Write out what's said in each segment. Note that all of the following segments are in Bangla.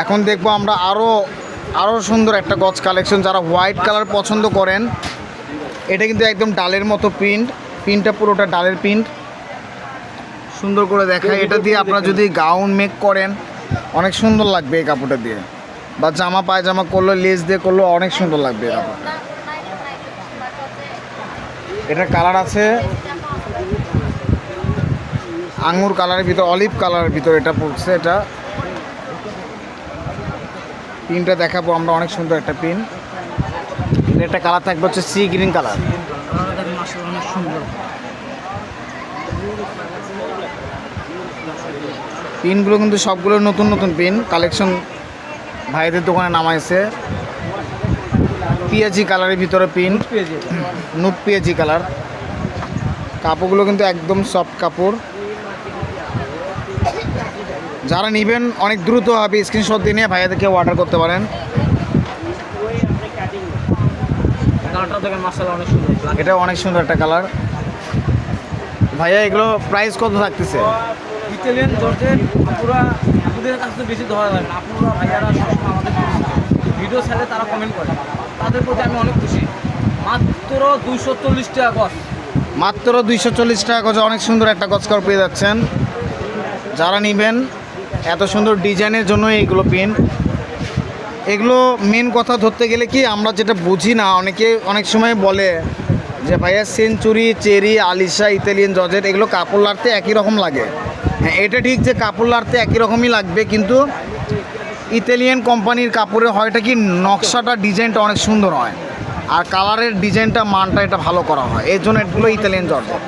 এখন দেখবো আমরা আরও সুন্দর একটা গজ কালেকশন। যারা হোয়াইট কালার পছন্দ করেন, এটা কিন্তু একদম ডালের মতো প্রিন্টটা পুরোটা ডালের প্রিন্ট, সুন্দর করে দেখায়। এটা দিয়ে আপনারা যদি গাউন মেক করেন অনেক সুন্দর লাগবে এই কাপড়টা দিয়ে, বা জামা পায়জামা করলো লেস দিয়ে করলো অনেক সুন্দর লাগবে এই কাপড়টা। এটার কালার আছে আঙুর কালারের ভিতর, অলিভ কালারের ভিতর এটা পড়ছে। এটা প্রিন্টটা দেখাবো আমরা, অনেক সুন্দর একটা প্রিন্ট। একটা কালার থাকবে হচ্ছে সি গ্রিন কালার। অনেক সুন্দর পিনগুলো কিন্তু সবগুলো নতুন নতুন পিন কালেকশন ভাইদের দোকানে নামাইছে। পিএজি কালারের ভিতরে পিন, নুট পিএজি কালার। কাপড়গুলো কিন্তু একদম সফট কাপড়। যারা নেবেন অনেক দ্রুত হবে, স্ক্রিনশট দিয়ে নিয়ে ভাইয়াদেরকে অর্ডার করতে পারেন। এটা অনেক সুন্দর একটা কালার। ভাইয়া এগুলো প্রাইস কত থাকতেছে? ইতালিয়ান জর্জেট পুরো আপনাদের কাছে বেশি ধরা যায় না। আপনারা ভাইয়ারা সবসময় আমাদের ভিডিও ছাড়লে তারা কমেন্ট করে, তাদের প্রতি আমি অনেক খুশি। মাত্র 240 টাকা গজ, মাত্র 240 টাকা গজে অনেক সুন্দর একটা গজ কাপড় পেয়ে যাচ্ছেন। যারা নেবেন এত সুন্দর ডিজাইনের জন্য এইগুলো পিন। এগুলো মেন কথা ধরতে গেলে কি, আমরা যেটা বুঝি না, অনেকে অনেক সময় বলে যে ভাইয়া century, cherry, Alisha, Italian georgette এগুলো কাপড় লাড়তে একই রকম লাগে। হ্যাঁ, এটা ঠিক যে কাপড় লাড়তে একই রকমই লাগবে, কিন্তু ইতালিয়ান কোম্পানির কাপড়ে হয়টা কি নকশাটা ডিজাইনটা অনেক সুন্দর হয়, আর কালারের ডিজাইনটা মানটা এটা ভালো করা হয়, এই জন্য এগুলো ইতালিয়ান জর্জেট।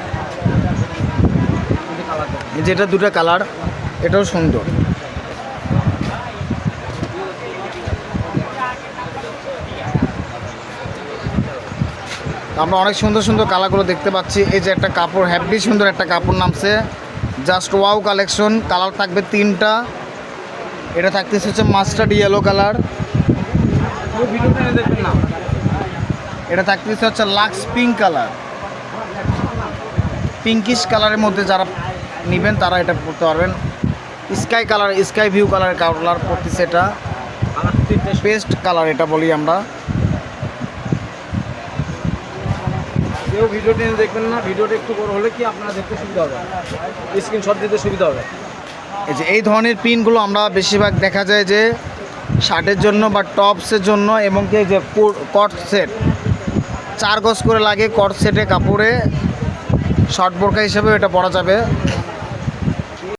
যেটা দুটো কালার, এটাও সুন্দর। আমরা অনেক সুন্দর সুন্দর কালারগুলো দেখতে পাচ্ছি। এই যে একটা কাপড়, হ্যাপি সুন্দর একটা কাপড় নামছে জাস্ট ওয়াও কালেকশন। কালার থাকবে 3টা। এটা থাকতেছে হচ্ছে মাস্টার্ড ইয়েলো কালার। এটা থাকতেছে হচ্ছে লাক্স পিঙ্ক কালার। পিঙ্কিশ কালারের মধ্যে যারা নেবেন তারা এটা পরতে পারবেন। স্কাই কালার, স্কাই ভিউ কালারের কালার পরতেছে। এটা পেস্ট কালার এটা বলি আমরা। কেউ ভিডিও টেনে দেখবেন না, ভিডিওটা একটু বড় হলে কি আপনারা দেখতে সুবিধা হবে, স্ক্রিনশট দিতে সুবিধা হবে। এই যে এই ধরনের পিনগুলো আমরা বেশিরভাগ দেখা যায় যে শার্টের জন্য বা টপসের জন্য, এবং কি যে কট সেট 4 গজ করে লাগে কট সেটে কাপড়ে, শর্ট বোরকা হিসেবে এটা পরা যাবে।